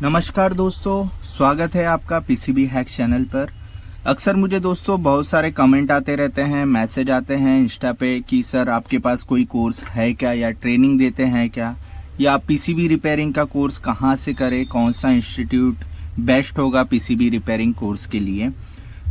नमस्कार दोस्तों, स्वागत है आपका पीसीबी हैक्स चैनल पर। अक्सर मुझे दोस्तों बहुत सारे कमेंट आते रहते हैं, मैसेज आते हैं इंस्टा पे कि सर आपके पास कोई कोर्स है क्या, या ट्रेनिंग देते हैं क्या, या आप पीसीबी रिपेयरिंग का कोर्स कहाँ से करें, कौन सा इंस्टीट्यूट बेस्ट होगा पीसीबी रिपेयरिंग कोर्स के लिए।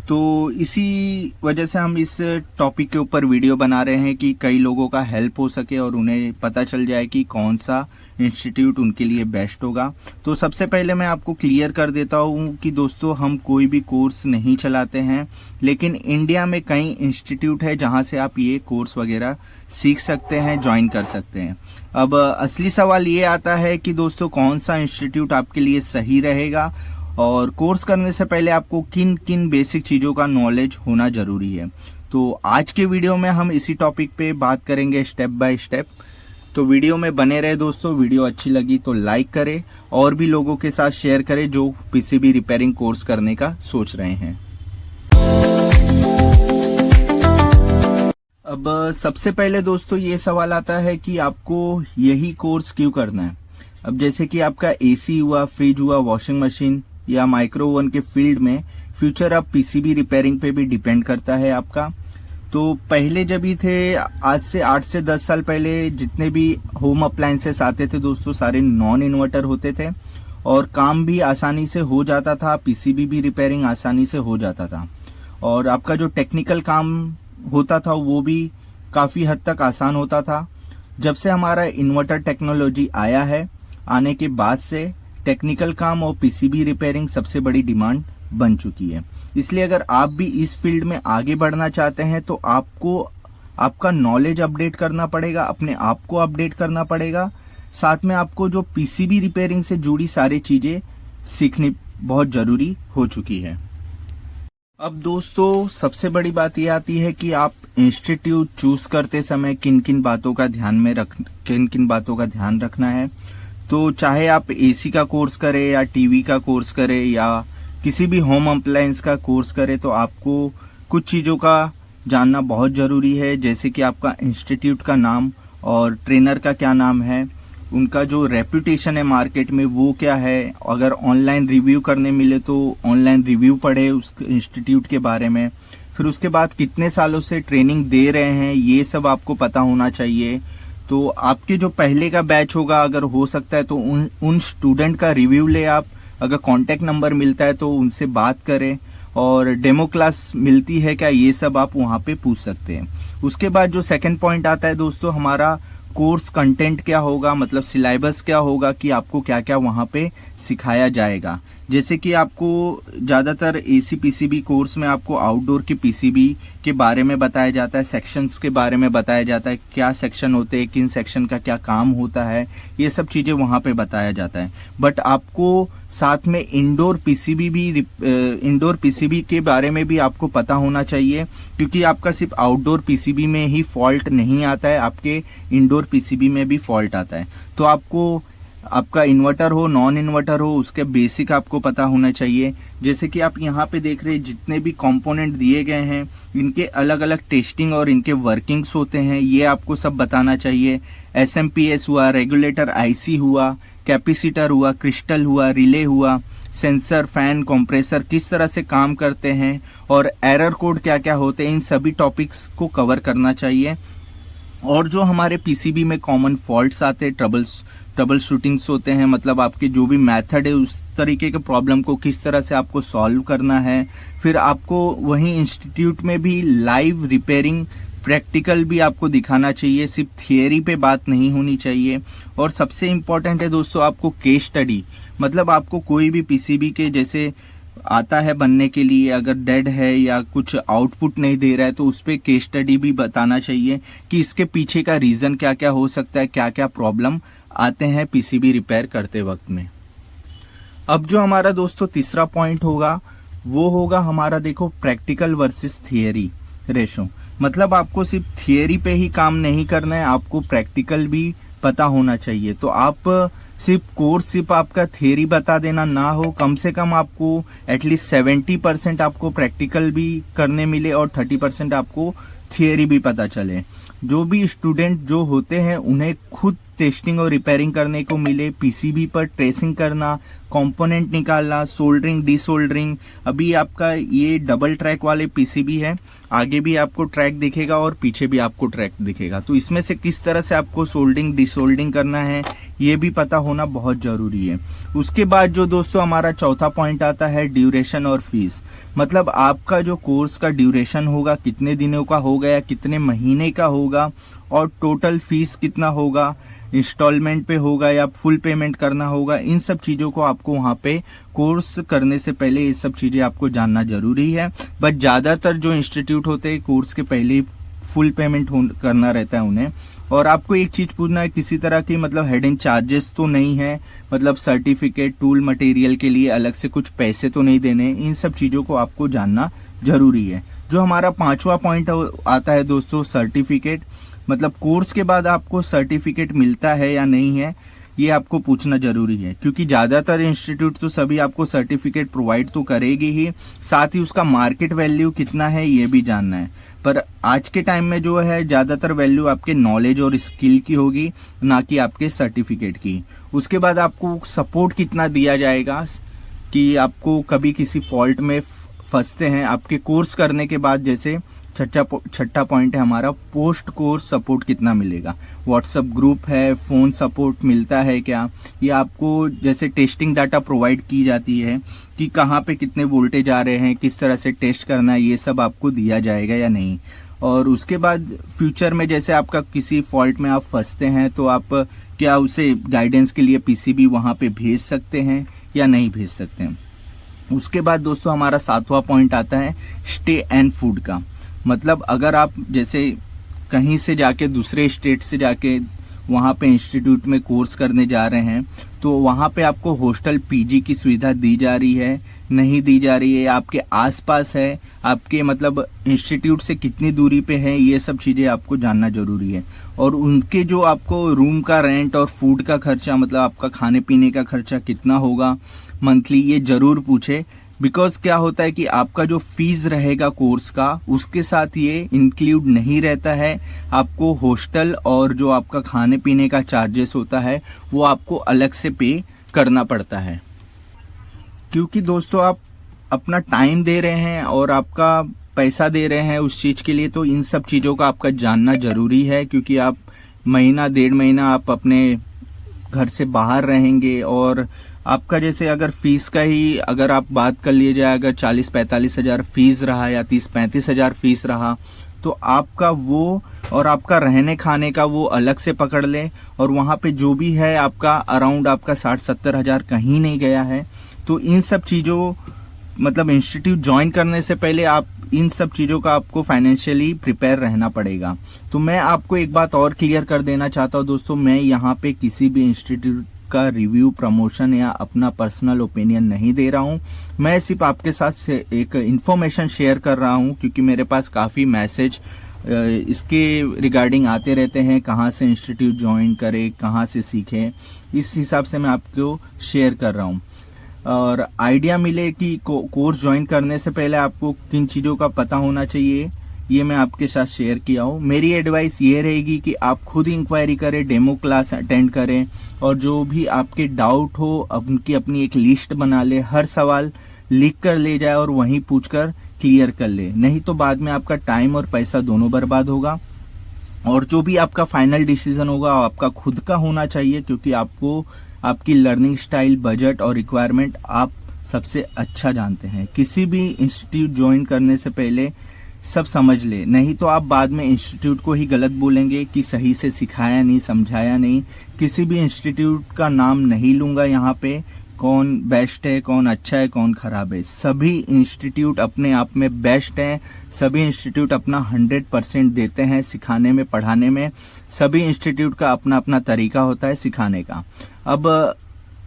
तो इसी वजह से हम इस टॉपिक के ऊपर वीडियो बना रहे हैं कि कई लोगों का हेल्प हो सके और उन्हें पता चल जाए कि कौन सा इंस्टीट्यूट उनके लिए बेस्ट होगा। तो सबसे पहले मैं आपको क्लियर कर देता हूँ कि दोस्तों हम कोई भी कोर्स नहीं चलाते हैं, लेकिन इंडिया में कई इंस्टीट्यूट है जहाँ से आप ये कोर्स वगैरह सीख सकते हैं, ज्वाइन कर सकते हैं। अब असली सवाल ये आता है कि दोस्तों कौन सा इंस्टीट्यूट आपके लिए सही रहेगा और कोर्स करने से पहले आपको किन किन बेसिक चीज़ों का नॉलेज होना जरूरी है। तो आज के वीडियो में हम इसी टॉपिक पे बात करेंगे स्टेप बाय स्टेप। तो वीडियो में बने रहे दोस्तों। वीडियो अच्छी लगी तो लाइक करें और भी लोगों के साथ शेयर करें जो पीसीबी रिपेयरिंग कोर्स करने का सोच रहे हैं। अब सबसे पहले दोस्तों ये सवाल आता है कि आपको यही कोर्स क्यों करना है। अब जैसे कि आपका एसी हुआ, फ्रिज हुआ, वॉशिंग मशीन या माइक्रो ओवन के फील्ड में फ्यूचर अब पीसीबी रिपेयरिंग पे भी डिपेंड करता है आपका। तो पहले जब भी थे, आज से 8 से 10 साल पहले जितने भी होम अप्लायंसेस आते थे दोस्तों, सारे नॉन इन्वर्टर होते थे और काम भी आसानी से हो जाता था, पीसीबी भी रिपेयरिंग आसानी से हो जाता था और आपका जो टेक्निकल काम होता था वो भी काफ़ी हद तक आसान होता था। जब से हमारा इन्वर्टर टेक्नोलॉजी आया है, आने के बाद से टेक्निकल काम और पीसीबी रिपेयरिंग सबसे बड़ी डिमांड बन चुकी है। इसलिए अगर आप भी इस फील्ड में आगे बढ़ना चाहते हैं तो आपको आपका नॉलेज अपडेट करना पड़ेगा, अपने आप को अपडेट करना पड़ेगा। साथ में आपको जो पीसीबी रिपेयरिंग से जुड़ी सारी चीजें सीखनी बहुत जरूरी हो चुकी है। अब दोस्तों सबसे बड़ी बात यह आती है कि आप इंस्टीट्यूट चूज करते समय किन किन बातों का ध्यान रखना है। तो चाहे आप एसी का कोर्स करें या टीवी का कोर्स करें या किसी भी होम अप्लायंस का कोर्स करें, तो आपको कुछ चीज़ों का जानना बहुत ज़रूरी है। जैसे कि आपका इंस्टीट्यूट का नाम और ट्रेनर का क्या नाम है, उनका जो रेपुटेशन है मार्केट में वो क्या है। अगर ऑनलाइन रिव्यू करने मिले तो ऑनलाइन रिव्यू पढ़े उस इंस्टीट्यूट के बारे में। फिर उसके बाद कितने सालों से ट्रेनिंग दे रहे हैं, ये सब आपको पता होना चाहिए। तो आपके जो पहले का बैच होगा, अगर हो सकता है तो उन स्टूडेंट का रिव्यू ले आप। अगर कांटेक्ट नंबर मिलता है तो उनसे बात करें और डेमो क्लास मिलती है क्या, ये सब आप वहाँ पे पूछ सकते हैं। उसके बाद जो सेकंड पॉइंट आता है दोस्तों, हमारा कोर्स कंटेंट क्या होगा, मतलब सिलेबस क्या होगा कि आपको क्या क्या वहाँ पे सिखाया जाएगा। जैसे कि आपको ज़्यादातर एसी पीसीबी कोर्स में आपको आउटडोर के पीसीबी के बारे में बताया जाता है, सेक्शंस के बारे में बताया जाता है, क्या सेक्शन होते हैं, किन सेक्शन का क्या काम होता है, ये सब चीज़ें वहाँ पे बताया जाता है। बट आपको साथ में इंडोर पीसीबी के बारे में भी आपको पता होना चाहिए, क्योंकि आपका सिर्फ आउटडोर पीसीबी में ही फॉल्ट नहीं आता है, आपके इंडोर पीसीबी में भी फॉल्ट आता है। तो आपको आपका इन्वर्टर हो, नॉन इन्वर्टर हो, उसके बेसिक आपको पता होना चाहिए। जैसे कि आप यहाँ पे देख रहे हैं, जितने भी कंपोनेंट दिए गए हैं इनके अलग अलग टेस्टिंग और इनके वर्किंग्स होते हैं, ये आपको सब बताना चाहिए। एसएमपीएस हुआ, रेगुलेटर आईसी हुआ, कैपेसिटर हुआ, क्रिस्टल हुआ, रिले हुआ, सेंसर, फैन, कंप्रेसर किस तरह से काम करते हैं और एरर कोड क्या क्या होते हैं, इन सभी टॉपिक्स को कवर करना चाहिए। और जो हमारे पीसीबी में कॉमन फॉल्ट्स आते हैं, ट्रबल शूटिंग्स होते हैं, मतलब आपके जो भी मेथड है उस तरीके के प्रॉब्लम को किस तरह से आपको सॉल्व करना है। फिर आपको वहीं इंस्टीट्यूट में भी लाइव रिपेयरिंग प्रैक्टिकल भी आपको दिखाना चाहिए, सिर्फ थियरी पे बात नहीं होनी चाहिए। और सबसे इम्पोर्टेंट है दोस्तों आपको केस स्टडी, मतलब आपको कोई भी पीसीबी के जैसे आता है बनने के लिए, अगर डेड है या कुछ आउटपुट नहीं दे रहा है तो उस पर केस स्टडी भी बताना चाहिए कि इसके पीछे का रीजन क्या क्या हो सकता है, क्या क्या प्रॉब्लम आते हैं पीसीबी रिपेयर करते वक्त में। अब जो हमारा दोस्तों तीसरा पॉइंट होगा वो होगा हमारा, देखो, प्रैक्टिकल वर्सेस थियरी रेशो। मतलब आपको सिर्फ थियरी पे ही काम नहीं करना है, आपको प्रैक्टिकल भी पता होना चाहिए। तो आप सिर्फ आपका थियरी बता देना ना हो, कम से कम आपको एटलीस्ट 70% आपको प्रैक्टिकल भी करने मिले और 30% आपको थियरी भी पता चले। जो भी स्टूडेंट जो होते हैं उन्हें खुद टेस्टिंग और रिपेयरिंग करने को मिले, पीसीबी पर ट्रेसिंग करना, कंपोनेंट निकालना, सोल्डरिंग, डिसोल्डरिंग। अभी आपका ये डबल ट्रैक वाले पीसीबी है, आगे भी आपको ट्रैक दिखेगा और पीछे भी आपको ट्रैक दिखेगा। तो इसमें से किस तरह से आपको सोल्डरिंग डिसोल्डरिंग करना है ये भी पता होना बहुत जरूरी है। उसके बाद जो दोस्तों हमारा चौथा पॉइंट आता है ड्यूरेशन और फीस। मतलब आपका जो कोर्स का ड्यूरेशन होगा, कितने दिनों का होगा या कितने महीने का होगा, और टोटल फीस कितना होगा, इंस्टॉलमेंट पे होगा या फुल पेमेंट करना होगा, इन सब चीजों को आपको वहां पे कोर्स करने से पहले ये सब चीजें आपको जानना जरूरी है। बट ज्यादातर जो इंस्टीट्यूट होते हैं कोर्स के पहले फुल पेमेंट करना रहता है उन्हें। और आपको एक चीज पूछना है, किसी तरह की मतलब हिडन चार्जेस तो नहीं है, मतलब सर्टिफिकेट, टूल मटेरियल के लिए अलग से कुछ पैसे तो नहीं देने। इन सब चीजों को आपको जानना जरूरी है। जो हमारा पांचवा पॉइंट आता है दोस्तों सर्टिफिकेट। मतलब कोर्स के बाद आपको सर्टिफिकेट मिलता है या नहीं है ये आपको पूछना जरूरी है, क्योंकि ज्यादातर इंस्टीट्यूट तो सभी आपको सर्टिफिकेट प्रोवाइड तो करेगी ही, साथ ही उसका मार्केट वैल्यू कितना है ये भी जानना है। पर आज के टाइम में जो है ज्यादातर वैल्यू आपके नॉलेज और स्किल की होगी, ना कि आपके सर्टिफिकेट की। उसके बाद आपको सपोर्ट कितना दिया जाएगा कि आपको कभी किसी फॉल्ट में फंसते हैं आपके कोर्स करने के बाद। जैसे छठा पॉइंट है हमारा पोस्ट कोर्स सपोर्ट कितना मिलेगा। व्हाट्सएप ग्रुप है, फोन सपोर्ट मिलता है क्या, ये आपको जैसे टेस्टिंग डाटा प्रोवाइड की जाती है कि कहाँ पे कितने वोल्टेज आ रहे हैं, किस तरह से टेस्ट करना है, ये सब आपको दिया जाएगा या नहीं। और उसके बाद फ्यूचर में जैसे आपका किसी फॉल्ट में आप फंसते हैं तो आप क्या उसे गाइडेंस के लिए पीसीबी वहां पे भेज सकते हैं या नहीं भेज सकते हैं। उसके बाद दोस्तों हमारा सातवां पॉइंट आता है स्टे एंड फूड का। मतलब अगर आप जैसे कहीं से जाके दूसरे स्टेट से जाके वहां पे इंस्टीट्यूट में कोर्स करने जा रहे हैं तो वहां पे आपको हॉस्टल पीजी की सुविधा दी जा रही है, नहीं दी जा रही है, आपके आसपास है, आपके मतलब इंस्टीट्यूट से कितनी दूरी पे है, ये सब चीजें आपको जानना जरूरी है। और उनके जो आपको रूम का रेंट और फूड का खर्चा, मतलब आपका खाने पीने का खर्चा कितना होगा मंथली, ये जरूर पूछे। बिकॉज क्या होता है कि आपका जो फीस रहेगा कोर्स का उसके साथ ये इंक्लूड नहीं रहता है। आपको हॉस्टल और जो आपका खाने पीने का चार्जेस होता है वो आपको अलग से पे करना पड़ता है, क्योंकि दोस्तों आप अपना टाइम दे रहे हैं और आपका पैसा दे रहे हैं उस चीज के लिए। तो इन सब चीजों का आपका जानना जरूरी है, क्योंकि आप महीना 1.5 महीना आप अपने घर से बाहर रहेंगे और आपका जैसे अगर फीस का ही अगर आप बात कर लिए जाए, अगर 40-45 हजार फीस रहा या 30-35 हजार फीस रहा तो आपका वो और आपका रहने खाने का वो अलग से पकड़ ले, और वहां पे जो भी है आपका अराउंड आपका 60-70 हजार कहीं नहीं गया है। तो इन सब चीजों मतलब इंस्टीट्यूट ज्वाइन करने से पहले आप इन सब चीजों का आपको फाइनेंशियली प्रिपेयर रहना पड़ेगा। तो मैं आपको एक बात और क्लियर कर देना चाहता हूं दोस्तों, मैं यहाँ पे किसी भी इंस्टीट्यूट का रिव्यू, प्रमोशन या अपना पर्सनल ओपिनियन नहीं दे रहा हूं। मैं सिर्फ आपके साथ एक इंफॉर्मेशन शेयर कर रहा हूं, क्योंकि मेरे पास काफी मैसेज इसके रिगार्डिंग आते रहते हैं, कहाँ से इंस्टीट्यूट ज्वाइन करें, कहाँ से सीखें, इस हिसाब से मैं आपको शेयर कर रहा हूं। और आइडिया मिले कि कोर्स ज्वाइन करने से पहले आपको किन चीजों का पता होना चाहिए, ये मैं आपके साथ शेयर किया हूँ। मेरी एडवाइस ये रहेगी कि आप खुद इंक्वायरी करें, डेमो क्लास अटेंड करें, और जो भी आपके डाउट हो उनकी अपनी एक लिस्ट बना ले, हर सवाल लिख कर ले जाए और वहीं पूछकर क्लियर कर ले। नहीं तो बाद में आपका टाइम और पैसा दोनों बर्बाद होगा। और जो भी आपका फाइनल डिसीजन होगा आपका खुद का होना चाहिए, क्योंकि आपको आपकी लर्निंग स्टाइल, बजट और रिक्वायरमेंट आप सबसे अच्छा जानते हैं। किसी भी इंस्टीट्यूट ज्वाइन करने से पहले सब समझ ले, नहीं तो आप बाद में इंस्टीट्यूट को ही गलत बोलेंगे कि सही से सिखाया नहीं, समझाया नहीं। किसी भी इंस्टीट्यूट का नाम नहीं लूंगा यहाँ पे, कौन बेस्ट है, कौन अच्छा है, कौन खराब है। सभी इंस्टीट्यूट अपने आप में बेस्ट हैं, सभी इंस्टीट्यूट अपना 100% देते हैं सिखाने में, पढ़ाने में। सभी इंस्टीट्यूट का अपना अपना तरीका होता है सिखाने का। अब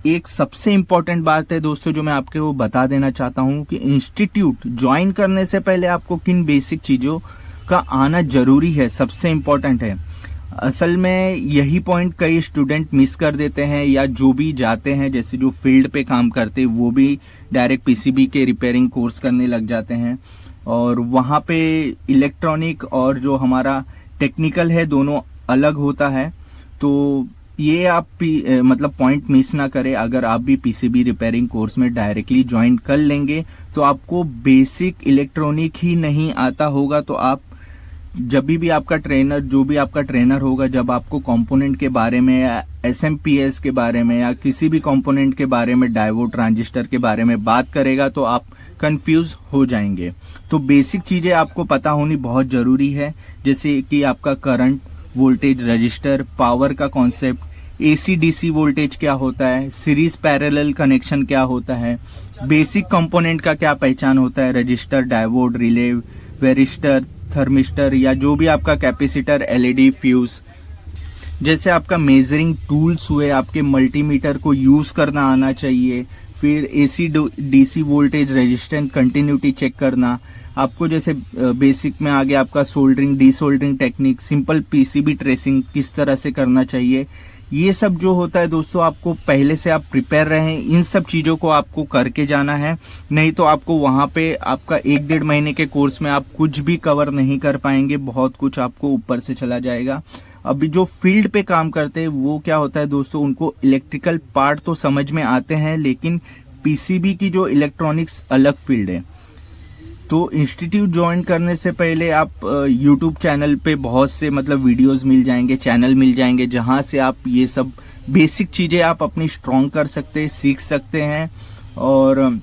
एक सबसे इम्पोर्टेंट बात है दोस्तों जो मैं आपके वो बता देना चाहता हूं कि इंस्टीट्यूट ज्वाइन करने से पहले आपको किन बेसिक चीजों का आना जरूरी है, सबसे इम्पोर्टेंट है। असल में यही पॉइंट कई स्टूडेंट मिस कर देते हैं, या जो भी जाते हैं, जैसे जो फील्ड पे काम करते हैं वो भी डायरेक्ट पीसीबी के रिपेयरिंग कोर्स करने लग जाते हैं। और वहां पे इलेक्ट्रॉनिक और जो हमारा टेक्निकल है दोनों अलग होता है। तो ये आप मतलब पॉइंट मिस ना करें। अगर आप भी पीसीबी रिपेयरिंग कोर्स में डायरेक्टली ज्वाइन कर लेंगे तो आपको बेसिक इलेक्ट्रॉनिक ही नहीं आता होगा, तो आप जब भी आपका ट्रेनर, जो भी आपका ट्रेनर होगा, जब आपको कंपोनेंट के बारे में या एसएमपीएस के बारे में या किसी भी कंपोनेंट के बारे में, डायोड ट्रांजिस्टर के बारे में बात करेगा तो आप कंफ्यूज हो जाएंगे। तो बेसिक चीजें आपको पता होनी बहुत जरूरी है, जैसे कि आपका करंट, वोल्टेज, रजिस्टर, पावर का कॉन्सेप्ट, एसी डीसी वोल्टेज क्या होता है, सीरीज पैरेलल कनेक्शन क्या होता है, बेसिक कंपोनेंट का क्या पहचान होता है, register, diode, relay, varistor, thermistor या जो भी आपका कैपेसिटर, एलईडी, फ्यूज। जैसे आपका मेजरिंग टूल्स हुए, आपके मल्टीमीटर को यूज करना आना चाहिए। फिर AC DC voltage, resistance, continuity check करना। आपको जैसे बेसिक में आ गया आपका soldering, desoldering technique, simple PCB tracing किस तरह से करना चाहिए। ये सब जो होता है दोस्तों, आपको पहले से आप प्रिपेयर रहें, इन सब चीजों को आपको करके जाना है। नहीं तो आपको वहां पे आपका 1-1.5 महीने के कोर्स में आप कुछ भी कवर नहीं कर पाएंगे, बहुत कुछ आपको ऊपर से चला जाएगा। अभी जो फील्ड पे काम करते हैं वो क्या होता है दोस्तों, उनको इलेक्ट्रिकल पार्ट तो समझ में आते हैं, लेकिन पीसीबी की जो इलेक्ट्रॉनिक्स अलग फील्ड है। तो इंस्टीट्यूट ज्वाइन करने से पहले आप यूट्यूब चैनल पे बहुत से मतलब वीडियोस मिल जाएंगे, चैनल मिल जाएंगे, जहां से आप ये सब बेसिक चीजें आप अपनी स्ट्रॉन्ग कर सकते हैं, सीख सकते हैं। और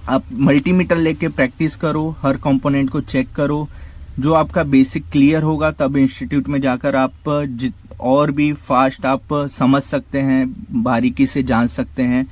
आप मल्टीमीटर लेके प्रैक्टिस करो, हर कंपोनेंट को चेक करो। जो आपका बेसिक क्लियर होगा तब इंस्टीट्यूट में जाकर आप और भी फास्ट आप समझ सकते हैं, बारीकी से जान सकते हैं।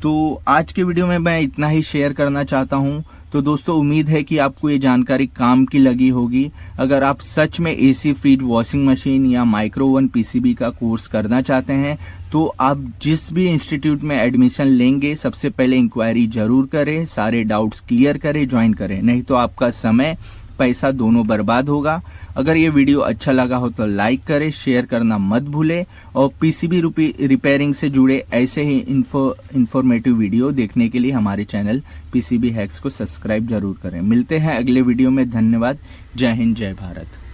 तो आज के वीडियो में मैं इतना ही शेयर करना चाहता हूं। तो दोस्तों, उम्मीद है कि आपको ये जानकारी काम की लगी होगी। अगर आप सच में एसी, फ्रिज, वॉशिंग मशीन या माइक्रो ओवन पीसीबी का कोर्स करना चाहते हैं तो आप जिस भी इंस्टीट्यूट में एडमिशन लेंगे सबसे पहले इंक्वायरी जरूर करें, सारे डाउट्स क्लियर करें, ज्वाइन करें। नहीं तो आपका समय, पैसा दोनों बर्बाद होगा। अगर ये वीडियो अच्छा लगा हो तो लाइक करें, शेयर करना मत भूलें और पीसीबी रिपेयरिंग से जुड़े ऐसे ही इंफॉर्मेटिव वीडियो देखने के लिए हमारे चैनल पीसीबी हैक्स को सब्सक्राइब जरूर करें। मिलते हैं अगले वीडियो में। धन्यवाद। जय हिंद, जय भारत।